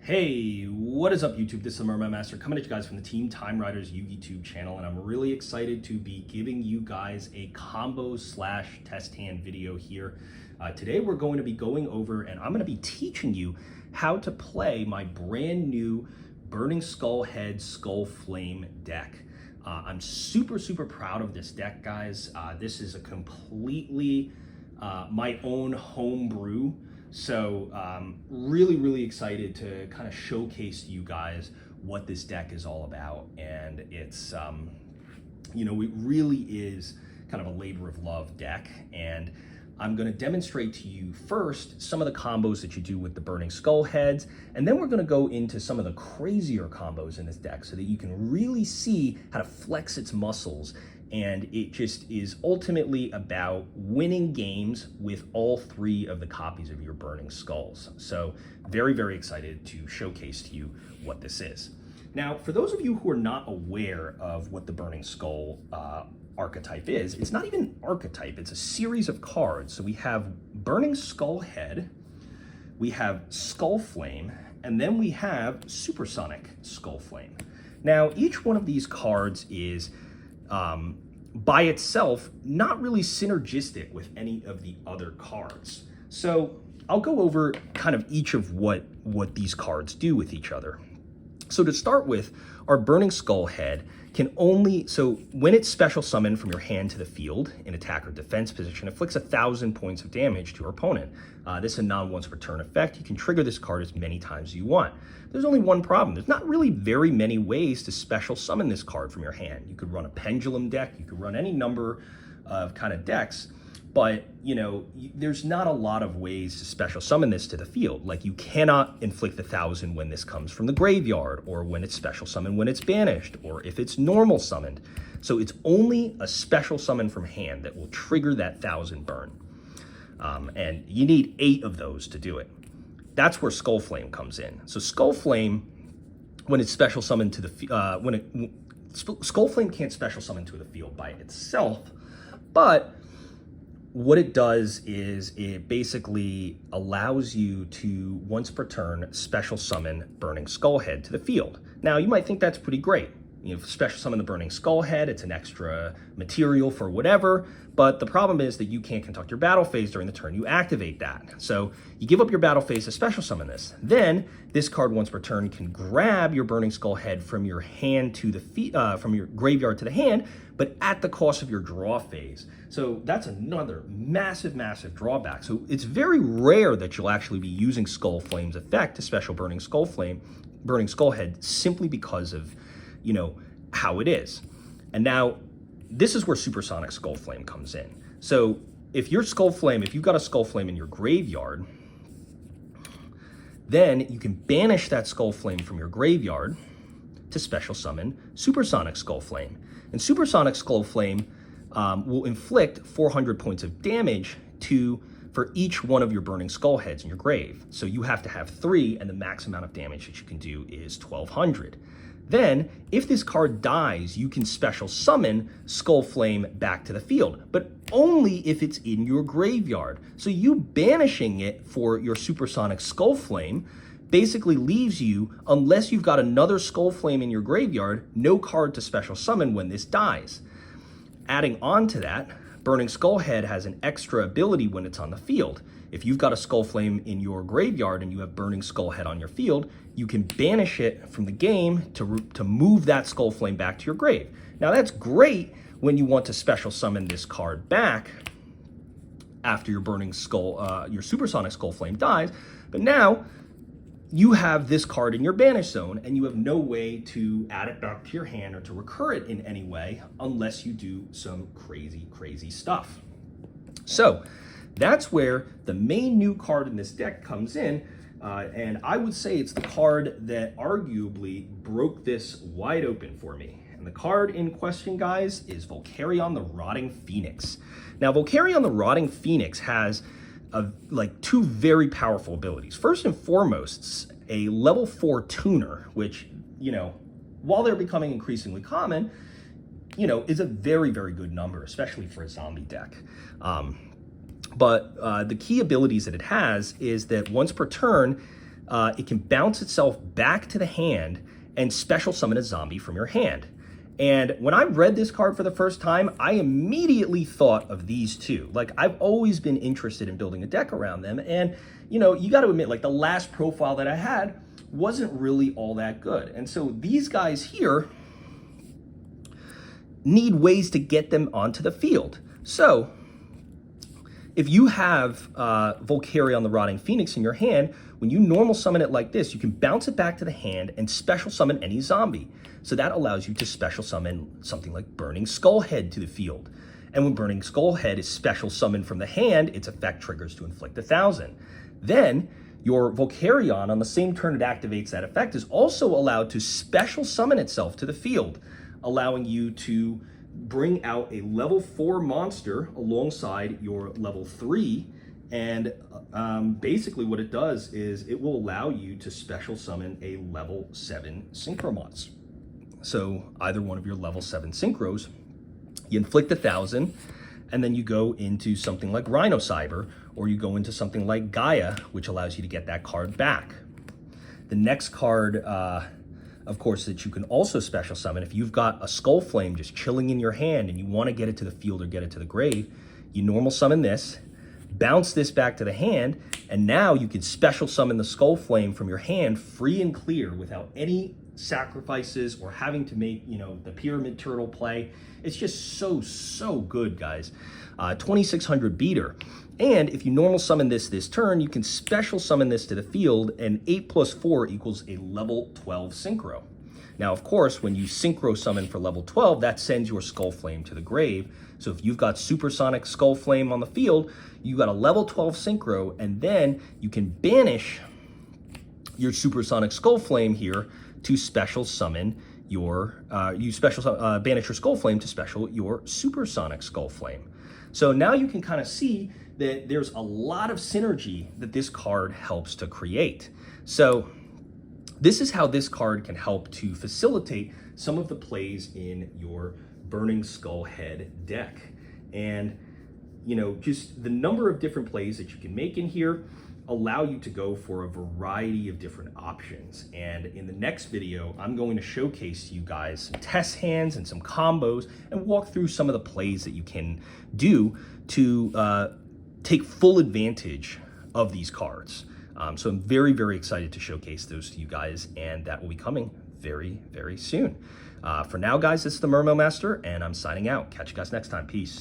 Hey, what is up YouTube? This is Mermaid Master coming at you guys from the Team Time Riders YouTube channel, and I'm really excited to be giving you guys a combo / test hand video here. Today we're going to be going over and I'm going to be teaching you how to play my brand new Burning Skull Head Skull Flame deck. I'm super proud of this deck, guys. This is a completely my own home brew. So really excited to kind of showcase to you guys what this deck is all about. And it's, you know, it really is kind of a labor of love deck. And I'm going to demonstrate to you first some of the combos that you do with the Burning Skull Heads. And then we're going to go into some of the crazier combos in this deck so that you can really see how to flex its muscles. And it just is ultimately about winning games with all three of the copies of your Burning Skulls. So very excited to showcase to you what this is. Now, for those of you who are not aware of what the Burning Skull archetype is, it's not even an archetype, it's a series of cards. So we have Burning Skull Head, we have Skull Flame, and then we have Supersonic Skull Flame. Now, each one of these cards is by itself, not really synergistic with any of the other cards. So I'll go over kind of each of what these cards do with each other. So to start with, our Burning Skull Head can only, so when it's special summoned from your hand to the field in attack or defense position, inflicts 1,000 points of damage to your opponent. This is a non-once per turn effect. You can trigger this card as many times as you want. There's only one problem. There's not really very many ways to special summon this card from your hand. You could run a pendulum deck, you could run any number of kind of decks, but you know, there's not a lot of ways to special summon this to the field. Like you cannot inflict 1,000 when this comes from the graveyard, or when it's special summoned when it's banished, or if it's normal summoned. So it's only a special summon from hand that will trigger that 1,000 burn. And you need 8 of those to do it. That's where Skull Flame comes in. So Skull Flame, when it's special summoned to the Skull Flame can't special summon to the field by itself, but what it does is it basically allows you to, once per turn, special summon Burning Skull Head to the field. Now, you might think that's pretty great. You know, special summon the Burning Skull Head, it's an extra material for whatever, but the problem is that you can't conduct your battle phase during the turn you activate that. So you give up your battle phase to special summon this. Then, this card once per turn can grab your Burning Skull Head from your hand to the from your graveyard to the hand, but at the cost of your draw phase. So that's another massive drawback. So it's very rare that you'll actually be using Skull Flame's effect to special Burning Skull Head simply because of, you know, how it is. And now this is where Supersonic Skull Flame comes in. So if you've got a Skull Flame in your graveyard, then you can banish that Skull Flame from your graveyard to special summon Supersonic Skull Flame. And Supersonic Skull Flame will inflict 400 points of damage for each one of your Burning Skull Heads in your grave. So you have to have 3, and the max amount of damage that you can do is 1,200. Then, if this card dies, you can special summon Skull Flame back to the field, but only if it's in your graveyard. So you banishing it for your Supersonic Skull Flame basically leaves you, unless you've got another Skull Flame in your graveyard, no card to special summon when this dies. Adding on to that, Burning Skull Head has an extra ability when it's on the field. If you've got a Skull Flame in your graveyard and you have Burning Skull Head on your field, you can banish it from the game to move that Skull Flame back to your grave. Now that's great when you want to special summon this card back after your your Supersonic Skull Flame dies, but now you have this card in your banish zone and you have no way to add it back to your hand or to recur it in any way unless you do some crazy stuff. So that's where the main new card in this deck comes in, and I would say it's the card that arguably broke this wide open for me. And the card in question, guys, is Vulcarion the Rotting Phoenix. Now, Vulcarion the Rotting Phoenix has like 2 very powerful abilities. First and foremost, it's a level 4 tuner, which, you know, while they're becoming increasingly common, you know, is a very good number, especially for a zombie deck. But the key abilities that it has is that once per turn, it can bounce itself back to the hand and special summon a zombie from your hand. And when I read this card for the first time, I immediately thought of these two. Like, I've always been interested in building a deck around them. And, you know, you got to admit, like, the last profile that I had wasn't really all that good. And so these guys here need ways to get them onto the field. So if you have Vulcarion the Rotting Phoenix in your hand, when you normal summon it like this, you can bounce it back to the hand and special summon any zombie. So that allows you to special summon something like Burning Skullhead to the field. And when Burning Skullhead is special summoned from the hand, its effect triggers to inflict 1,000. Then your Vulcarion, on the same turn it activates that effect, is also allowed to special summon itself to the field, allowing you to bring out a level 4 monster alongside your level 3. And basically what it does is it will allow you to special summon a level 7 Synchromods. So either one of your level 7 Synchros, you inflict 1,000, and then you go into something like Rhino Cyber, or you go into something like Gaia, which allows you to get that card back. The next card, of course, that you can also special summon, if you've got a Skull Flame just chilling in your hand and you want to get it to the field or get it to the grave, you normal summon this, bounce this back to the hand, and now you can special summon the Skull Flame from your hand free and clear without any sacrifices or having to make, you know, the Pyramid Turtle play. It's just so good, guys. 2600 beater. And if you normal summon this turn, you can special summon this to the field, and 8 plus 4 equals a level 12 Synchro. Now, of course, when you Synchro summon for level 12, that sends your Skull Flame to the grave. So if you've got Supersonic Skull Flame on the field, you got a level 12 Synchro, and then you can banish your Supersonic Skull Flame here to special summon your, banish your Skull Flame to special your Supersonic Skull Flame. So now you can kind of see that there's a lot of synergy that this card helps to create. So this is how this card can help to facilitate some of the plays in your Burning Skullhead deck. And, you know, just the number of different plays that you can make in here allow you to go for a variety of different options. And in the next video, I'm going to showcase to you guys some test hands and some combos and walk through some of the plays that you can do to take full advantage of these cards. So I'm very excited to showcase those to you guys, and that will be coming very soon. For now, guys, this is the Mermail Master, and I'm signing out. Catch you guys next time. Peace.